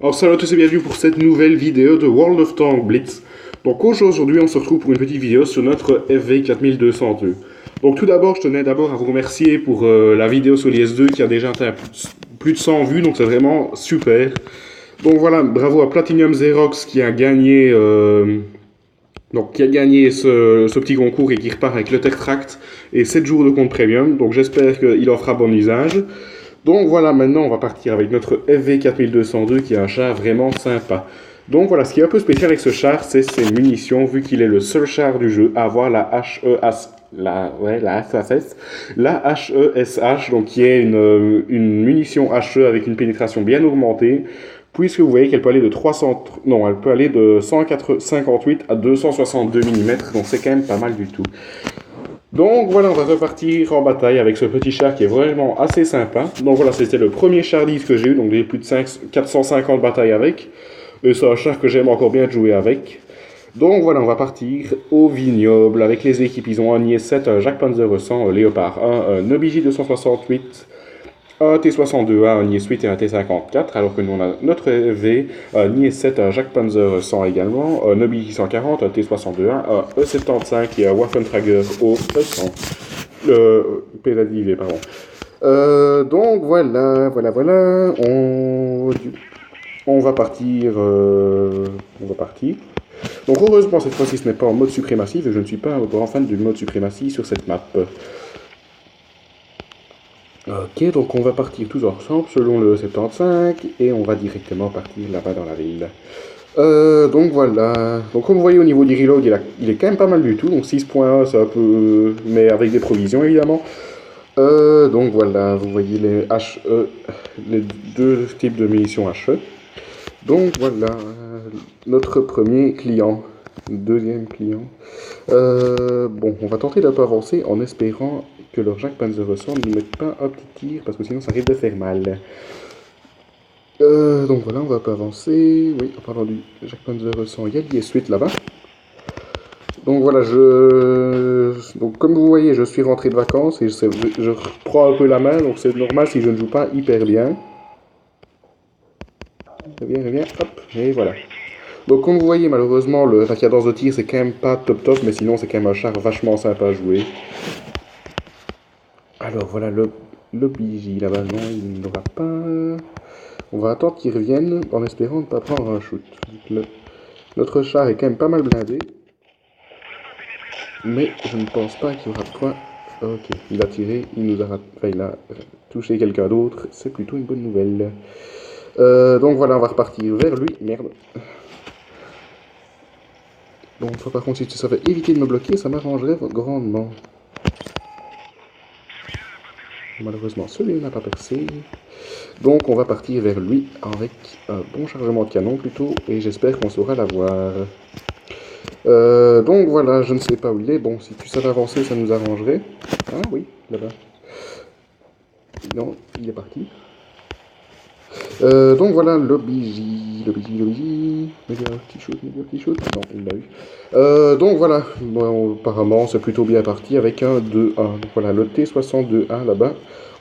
Alors salut à tous et bienvenue pour cette nouvelle vidéo de World of Tanks Blitz. Donc aujourd'hui on se retrouve pour une petite vidéo sur notre FV 4202. Donc tout d'abord je tenais d'abord à vous remercier pour la vidéo sur l'IS-2 qui a déjà atteint plus de 100 vues, donc c'est vraiment super. Donc voilà, bravo à Platinum Xerox qui a gagné, ce petit concours et qui repart avec le Tech Tract et 7 jours de compte premium. Donc j'espère qu'il en fera bon usage. Donc voilà, maintenant on va partir avec notre FV 4202 qui est un char vraiment sympa. Donc voilà, ce qui est un peu spécial avec ce char, c'est ses munitions, vu qu'il est le seul char du jeu à avoir la HES, la HESH, donc qui est une munition HE avec une pénétration bien augmentée, puisque vous voyez qu'elle peut aller de 300, non, elle peut aller de 158 à 262 mm, donc c'est quand même pas mal du tout. Donc voilà, on va repartir en bataille avec ce petit char qui est vraiment assez sympa. Donc voilà, c'était le premier char 10 que j'ai eu, donc j'ai plus de 450 batailles avec. Et c'est un char que j'aime encore bien jouer avec. Donc voilà, on va partir au vignoble avec les équipes. Ils ont un IS-7, un Jacques Panzer 100, un Léopard 1, un Nobiji 268, un T62A, un IS-8 et un T54, alors que nous on a notre V, un IS-7, un Jacques Panzer 100 également, un Nobiji 140, un T62A, un E75 et un Waffentrager O100. PZIV, pardon. Donc voilà, on va partir. On va partir. Donc heureusement cette fois-ci ce n'est pas en mode suprématie, et je ne suis pas un grand fan du mode suprématie sur cette map. Ok, donc on va partir tous ensemble selon le 75 et on va directement partir là-bas dans la ville. Donc voilà, donc comme vous voyez au niveau du reload il est quand même pas mal du tout, donc 6.1 c'est un peu, mais avec des provisions évidemment. Donc voilà, vous voyez les HE, les deux types de munitions HE. Donc voilà, notre premier client, deuxième client. Bon, on va tenter d'un peu avancer en espérant que leur Jacques Panzer 100 ne mette pas un petit tir, parce que sinon ça risque de faire mal. Donc voilà, on va pas avancer. Oui, en parlant du Jacques Panzer 100, il y a l'IS-8 là-bas. Donc voilà, donc comme vous voyez, je suis rentré de vacances et je reprends un peu la main, donc c'est normal si je ne joue pas hyper bien. Reviens, hop, et voilà. Donc comme vous voyez, malheureusement, la cadence de tir, c'est quand même pas top, mais sinon c'est quand même un char vachement sympa à jouer. Alors voilà, le BJ là-bas, non, il n'aura pas... On va attendre qu'il revienne en espérant ne pas prendre un shoot. Notre char est quand même pas mal blindé. Mais je ne pense pas qu'il y aura de quoi. Ok, il a tiré, il a touché quelqu'un d'autre, c'est plutôt une bonne nouvelle. Donc voilà, on va repartir vers lui. Merde. Bon, toi par contre, si tu savais éviter de me bloquer, ça m'arrangerait grandement. Malheureusement, celui-là n'a pas percé. Donc on va partir vers lui avec un bon chargement de canon plutôt, et j'espère qu'on saura l'avoir. Donc voilà, je ne sais pas où il est. Bon, si tu savais avancer, ça nous arrangerait. Ah oui, là-bas. Non, il est parti. Donc voilà, l'oblige. Petit shoot. Non, il l'a eu. Donc voilà, bon, apparemment c'est plutôt bien parti avec un 2-1. Donc voilà, le T62A là-bas.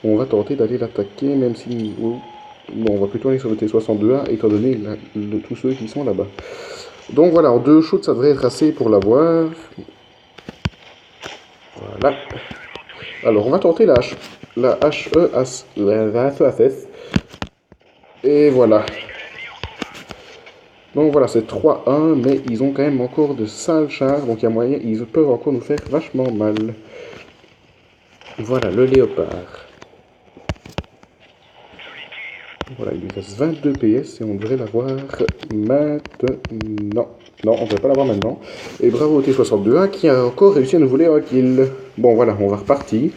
On va tenter d'aller l'attaquer, même si... Bon, on va plutôt aller sur le T62A, étant donné tous ceux qui sont là-bas. Donc voilà, en 2 shoots, ça devrait être assez pour l'avoir. Voilà. Alors, on va tenter la HES. Et voilà. Donc voilà, c'est 3-1, mais ils ont quand même encore de sales chars, donc il y a moyen, ils peuvent encore nous faire vachement mal. Voilà, le léopard. Voilà, il lui reste 22 PS et on devrait l'avoir maintenant. Non, on ne devrait pas l'avoir maintenant. Et bravo au T62A qui a encore réussi à nous voler un kill. Bon voilà, on va repartir.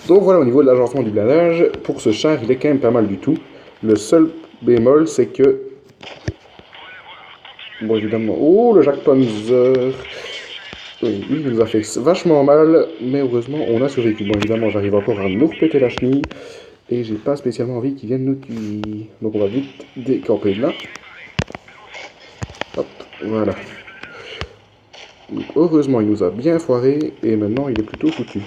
Donc voilà, au niveau de l'agencement du blindage, pour ce char, il est quand même pas mal du tout. Le seul bémol, c'est que... Bon, évidemment... Oh, le Jacques Panzer. Oui, lui, il nous a fait vachement mal, mais heureusement, on a survécu. Bon, évidemment, j'arrive encore à nous repéter la chenille. Et j'ai pas spécialement envie qu'ils viennent nous tuer. Donc on va vite décamper de là. Hop, voilà. Donc, heureusement, il nous a bien foiré. Et maintenant, il est plutôt foutu.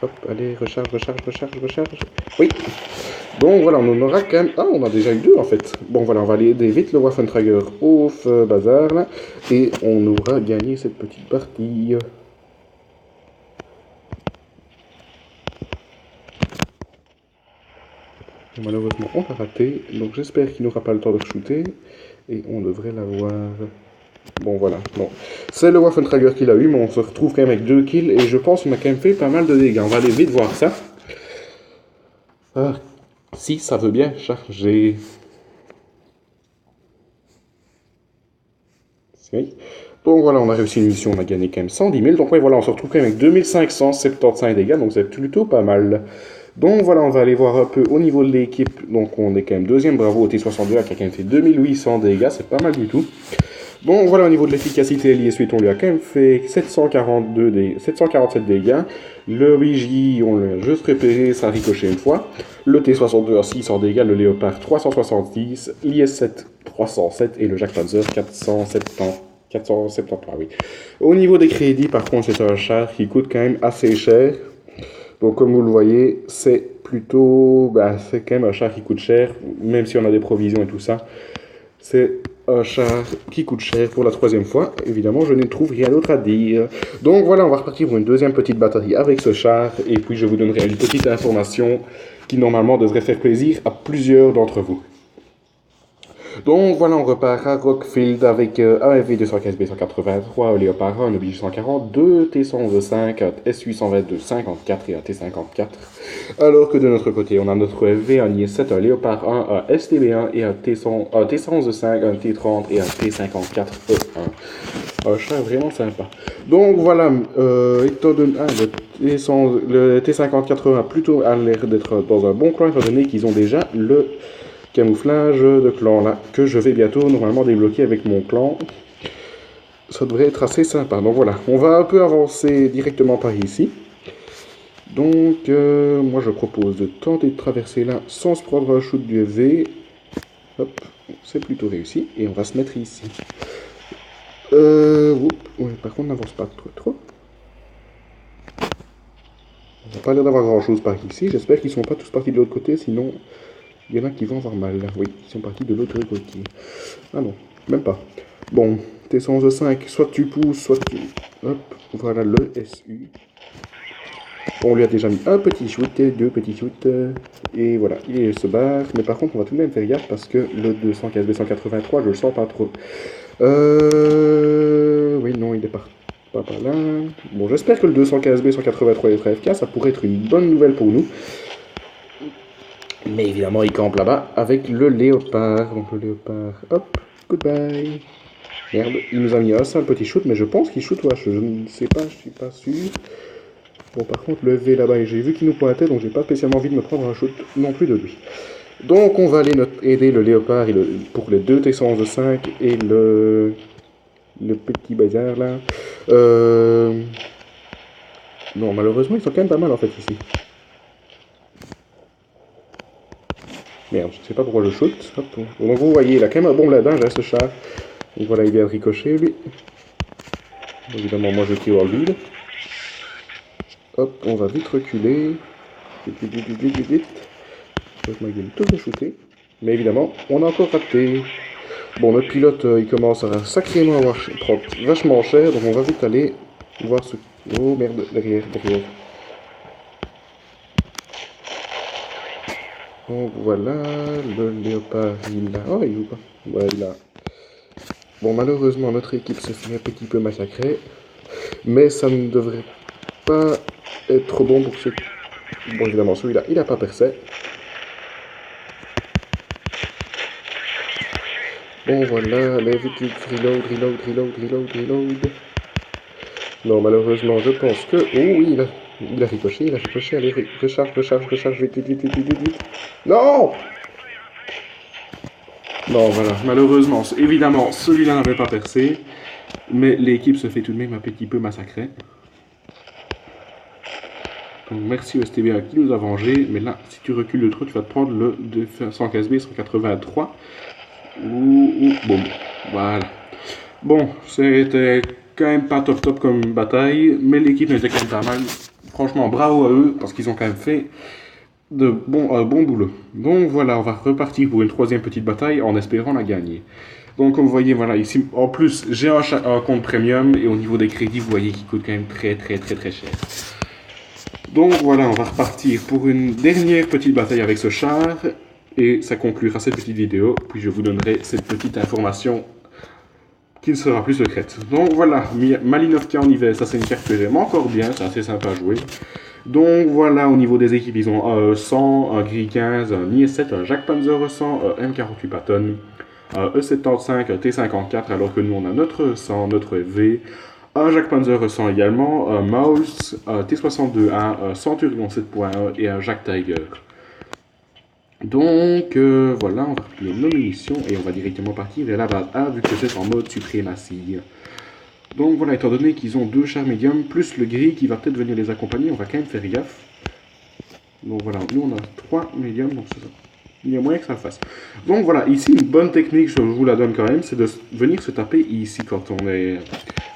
Hop, allez, recharge. Oui. Donc voilà, on en aura quand même... Ah, on a déjà eu 2 en fait. Bon voilà, on va aller aider vite le Waffentrager au bazar là. Et on aura gagné cette petite partie. Malheureusement, on a raté. Donc j'espère qu'il n'aura pas le temps de shooter. Et on devrait l'avoir... Bon voilà, bon. C'est le Waffentrager qui l'a eu, mais on se retrouve quand même avec 2 kills. Et je pense qu'on a quand même fait pas mal de dégâts. On va aller vite voir ça. Ah, si ça veut bien charger. Oui. Donc voilà, on a réussi une mission, on a gagné quand même 110 000. Donc ouais, voilà, on se retrouve quand même avec 2575 dégâts, donc c'est plutôt pas mal. Donc voilà, on va aller voir un peu au niveau de l'équipe. Donc on est quand même deuxième, bravo au T62 qui a quand même fait 2800 dégâts, c'est pas mal du tout. Bon voilà, au niveau de l'efficacité, l'IS8, on lui a quand même fait 747 dégâts. Le BJ, on l'a juste repéré, ça a ricoché une fois. Le T62 a 600 dégâts, le Léopard 370, l'IS7 307 et le Jacques Panzer 473, oui. Au niveau des crédits, par contre, c'est un char qui coûte quand même assez cher. Donc comme vous le voyez, c'est plutôt... c'est quand même un char qui coûte cher, même si on a des provisions et tout ça. C'est un char qui coûte cher pour la 3e fois. Évidemment, je ne trouve rien d'autre à dire. Donc voilà, on va repartir pour une deuxième petite bataille avec ce char. Et puis je vous donnerai une petite information qui normalement devrait faire plaisir à plusieurs d'entre vous. Donc voilà, on repart à Rockfield avec un FV215B183, un Léopard 1, un Oblige 140, 2 T115, un S822 54 et un T54. Alors que de notre côté, on a notre FV, un IS7, un Léopard 1, un STB1 et un T115, un T30 et un T54E1. Un char vraiment sympa. Donc voilà, étant donné, le T54 a plutôt l'air d'être dans un bon coin, étant donné qu'ils ont déjà le camouflage de clan là, que je vais bientôt normalement débloquer avec mon clan. Ça devrait être assez sympa. Donc voilà, on va un peu avancer directement par ici. Donc moi je propose de tenter de traverser là sans se prendre un shoot du FV. Hop, c'est plutôt réussi. Et on va se mettre ici. Ouais, par contre n'avance pas trop. On n'a pas l'air d'avoir grand chose par ici. J'espère qu'ils sont pas tous partis de l'autre côté, sinon... Il y en a qui vont avoir mal. Oui, ils sont partis de l'autre côté. Ah non, même pas. Bon, T115, soit tu pousses, soit tu... Hop, voilà le SU. On lui a déjà mis un petit shoot, 2 petits shoots. Et voilà, il se barre. Mais par contre, on va tout de même faire gaffe parce que le 215B183, je le sens pas trop. Oui, non, il est pas là. Bon, j'espère que le 215B183 est FK. Ça pourrait être une bonne nouvelle pour nous. Mais évidemment, il campe là-bas avec le Léopard. Donc le Léopard, hop, goodbye. Merde, il nous a mis un seul petit shoot, mais je pense qu'il shoot Wash. Je ne sais pas, je suis pas sûr. Bon, par contre, le V là-bas, j'ai vu qu'il nous pointait, donc j'ai pas spécialement envie de me prendre un shoot non plus de lui. Donc on va aller aider le Léopard pour les 2 T115 et le petit bazar là. Non, malheureusement, ils sont quand même pas mal en fait ici. Merde, je ne sais pas pourquoi je shoot. Hop. Donc vous voyez, il a quand même un bon blindage, ce chat. Et voilà, il vient de ricocher, lui. Évidemment, moi je tire dans le vide. Hop, on va vite reculer. Vite. Je vais tout re-shooter. Mais évidemment, on a encore raté. Bon, notre pilote, il commence à sacrément prendre vachement cher. Donc on va vite aller voir ce... Oh merde, derrière. Donc voilà, le Léopard, il a... Oh, il joue pas. Ouais, il a... Bon, malheureusement, notre équipe se fait un petit peu massacrer. Mais ça ne devrait pas être trop bon pour ceux... Bon, évidemment, celui-là, il n'a pas percé. Bon, voilà, allez, vite, reload. Non, malheureusement, je pense que... Oh oui, il a ricoché, allez, recharge, vite. Non! Non, voilà, malheureusement, évidemment, celui-là n'avait pas percé, mais l'équipe se fait tout de même un petit peu massacrer. Donc merci au STBA qui nous a vengé, mais là, si tu recules de trop, tu vas te prendre le 215B 183. Bon, voilà. Bon, c'était quand même pas top comme bataille, mais l'équipe n'était quand même pas mal. franchement, bravo à eux, parce qu'ils ont quand même fait bon boulot. Donc voilà, on va repartir pour une troisième petite bataille en espérant la gagner. Donc comme vous voyez, voilà, ici, en plus, j'ai un compte premium, et au niveau des crédits, vous voyez qu'il coûte quand même très cher. Donc voilà, on va repartir pour une dernière petite bataille avec ce char, et ça conclura cette petite vidéo, puis je vous donnerai cette petite information qui ne sera plus secrète. Donc voilà, Malinovka en hiver, ça c'est une carte que j'aime encore bien, c'est assez sympa à jouer. Donc voilà, au niveau des équipes, ils ont un 100, un Gris 15, un IS-7, un Jacques Panzer 100, un M48 Patton, un E75, un T54, alors que nous on a notre 100, notre V, un Jacques Panzer 100 également, un Maus, un T62A, un Centurion 7.1 et un Jacques Tiger. Donc voilà, on va replier nos munitions et on va directement partir vers la base A vu que c'est en mode suprématie. Donc voilà, étant donné qu'ils ont deux chars médiums plus le gris qui va peut-être venir les accompagner, on va quand même faire gaffe. Donc voilà, nous on a 3 médiums, donc c'est ça. Il y a moyen que ça le fasse. Donc voilà, ici une bonne technique, je vous la donne quand même, c'est de venir se taper ici quand on est...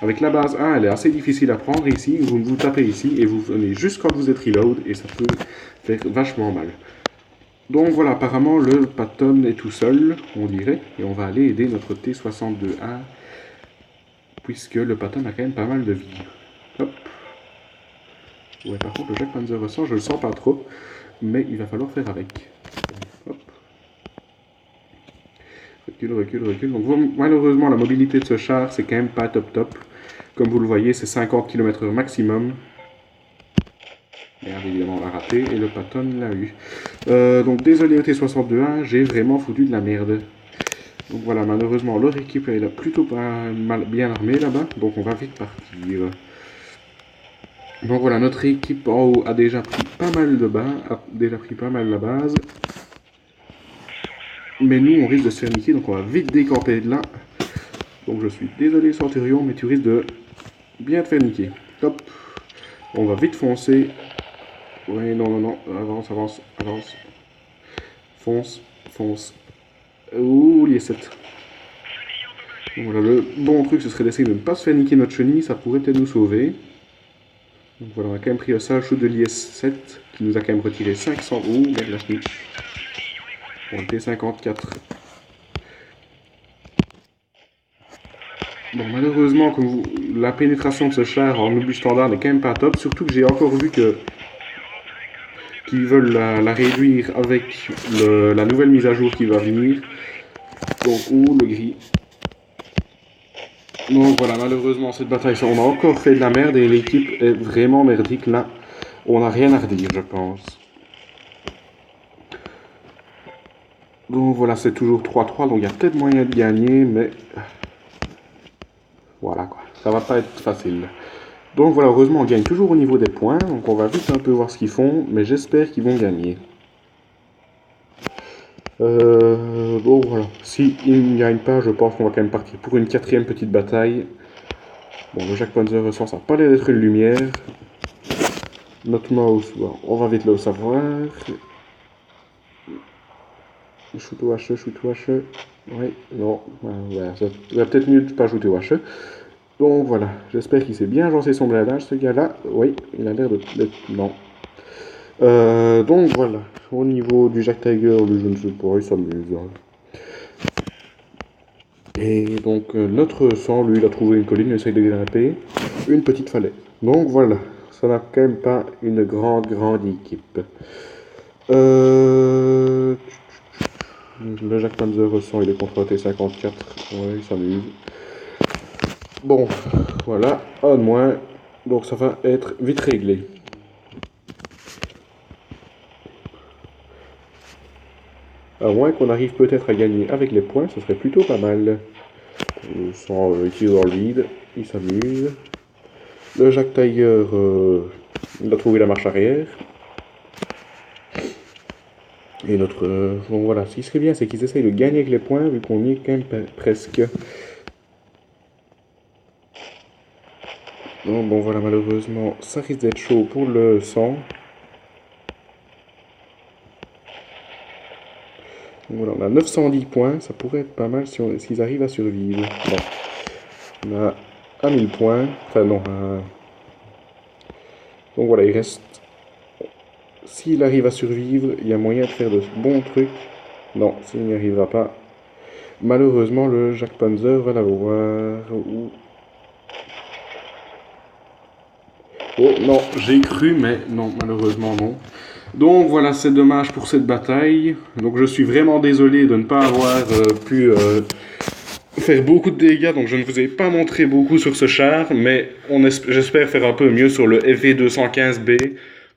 Avec la base 1, elle est assez difficile à prendre ici, vous tapez ici et vous venez juste quand vous êtes reload et ça peut faire vachement mal. Donc voilà, apparemment le Patton est tout seul, on dirait, et on va aller aider notre T62A, puisque le Patton a quand même pas mal de vie. Hop. Ouais, par contre le Jacques Panzer 100, je le sens pas trop, mais il va falloir faire avec. Hop. Recule. Donc malheureusement la mobilité de ce char, c'est quand même pas top. Comme vous le voyez, c'est 50 km/h maximum. Merde, évidemment, on l'a raté, et le Patton l'a eu. Donc désolé au T62A, j'ai vraiment foutu de la merde. Donc voilà, malheureusement, leur équipe elle est plutôt pas mal, bien armée là-bas, donc on va vite partir. Donc voilà, notre équipe en haut a déjà pris pas mal la base. Mais nous, on risque de se faire niquer, donc on va vite décamper de là. Donc je suis désolé Centurion, mais tu risques de bien te faire niquer. Hop, on va vite foncer. Oui, non, avance. Fonce. Ouh, l'IS-7. Voilà, le bon truc, ce serait d'essayer de ne pas se faire niquer notre chenille, ça pourrait peut-être nous sauver. Donc voilà, on a quand même pris un sale shoot de l'IS-7, qui nous a quand même retiré 500... Ouh, merde, la chenille. Bon, le T-54. Bon, malheureusement, la pénétration de ce char en obus standard n'est quand même pas top, surtout que j'ai encore vu qu'ils veulent la réduire avec la nouvelle mise à jour qui va venir. Donc, ouh, le gris. Donc voilà, malheureusement, cette bataille, on a encore fait de la merde et l'équipe est vraiment merdique là. On n'a rien à redire, je pense. Donc voilà, c'est toujours 3-3, donc il y a peut-être moyen de gagner, mais... Voilà quoi, ça va pas être facile. Donc voilà, heureusement on gagne toujours au niveau des points, donc on va vite un peu voir ce qu'ils font, mais j'espère qu'ils vont gagner. Bon voilà, s'ils ne gagnent pas, je pense qu'on va quand même partir pour une quatrième petite bataille. Bon, le Jacques Panzer 100, ça n'a pas l'air d'être une lumière. Notre mouse, bon, on va vite le savoir. Shoot au HE. Oui, non, ouais, ça va peut-être mieux de pas shooter au HE. Donc voilà, j'espère qu'il s'est bien agencé son blindage, ce gars-là. Oui, il a l'air de... Non. Donc voilà, au niveau du Jacques Tiger, lui, je ne sais pas, il s'amuse. Et donc notre sang, lui, il a trouvé une colline, il essaye de grimper. Une petite falaise. Donc voilà, ça n'a quand même pas une grande équipe. Le Jacques Panzer 100, il est contre un T54. Ouais, il s'amuse. Bon, voilà, un de moins. Donc ça va être vite réglé. À moins qu'on arrive peut-être à gagner avec les points, ce serait plutôt pas mal. Sans tire dans le vide, il s'amuse. Le Jacques Tiger, il a trouvé la marche arrière. Et notre... bon voilà, ce qui serait bien, c'est qu'ils essayent de gagner avec les points, vu qu'on y est quand même presque. Non, bon voilà, malheureusement, ça risque d'être chaud pour le 100. Donc voilà, on a 910 points, ça pourrait être pas mal s'ils arrivent à survivre. Bon, on a 1000 points, enfin non, Donc voilà, il reste... S'il arrive à survivre, il y a moyen de faire de bons trucs. Non, s'il n'y arrivera pas, malheureusement, le Jacques Panzer va l'avoir. Oh non, j'ai cru, mais non, malheureusement non. Donc voilà, c'est dommage pour cette bataille. Donc je suis vraiment désolé de ne pas avoir pu faire beaucoup de dégâts. Donc je ne vous ai pas montré beaucoup sur ce char, mais j'espère faire un peu mieux sur le FV215B.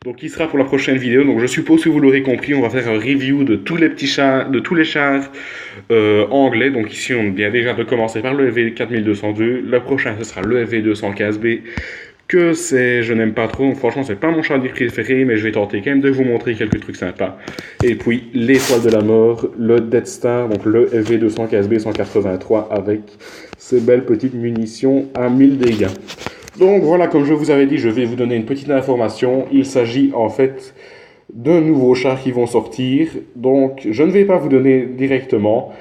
Donc qui sera pour la prochaine vidéo. Donc je suppose que vous l'aurez compris, on va faire un review de tous les petits chars, de tous les chars anglais. Donc ici on vient déjà de commencer par le FV4202. Le prochain ce sera le FV215B. Que je n'aime pas trop, donc franchement c'est pas mon char préféré, mais je vais tenter quand même de vous montrer quelques trucs sympas. Et puis l'étoile de la mort, le Death Star, donc le FV215B 183 avec ces belles petites munitions à 1000 dégâts. Donc voilà, comme je vous avais dit, je vais vous donner une petite information. Il s'agit en fait de nouveaux chars qui vont sortir, donc je ne vais pas vous donner directement.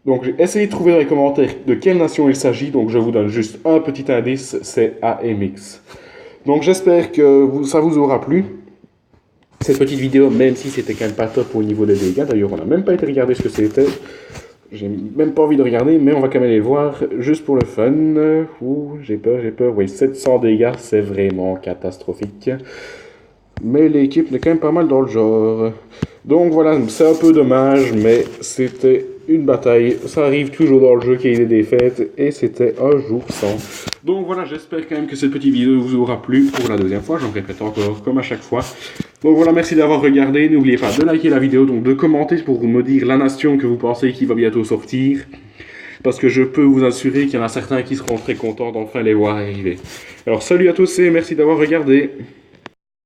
Donc essayez de trouver dans les commentaires de quelle nation il s'agit, donc je vous donne juste un petit indice, c'est AMX. Donc j'espère que ça vous aura plu, cette petite vidéo, même si c'était quand même pas top au niveau des dégâts. D'ailleurs on n'a même pas été regarder ce que c'était, j'ai même pas envie de regarder, mais on va quand même aller voir, juste pour le fun. Ouh, j'ai peur, oui, 700 dégâts, c'est vraiment catastrophique. Mais l'équipe est quand même pas mal dans le genre. Donc voilà, c'est un peu dommage, mais c'était une bataille. Ça arrive toujours dans le jeu qu'il y ait des défaites, et c'était un jour sans. Donc voilà, j'espère quand même que cette petite vidéo vous aura plu pour la deuxième fois. J'en répète encore, comme à chaque fois. Donc voilà, merci d'avoir regardé. N'oubliez pas de liker la vidéo, donc de commenter pour me dire la nation que vous pensez qui va bientôt sortir. Parce que je peux vous assurer qu'il y en a certains qui seront très contents d'enfin les voir arriver. Alors salut à tous et merci d'avoir regardé.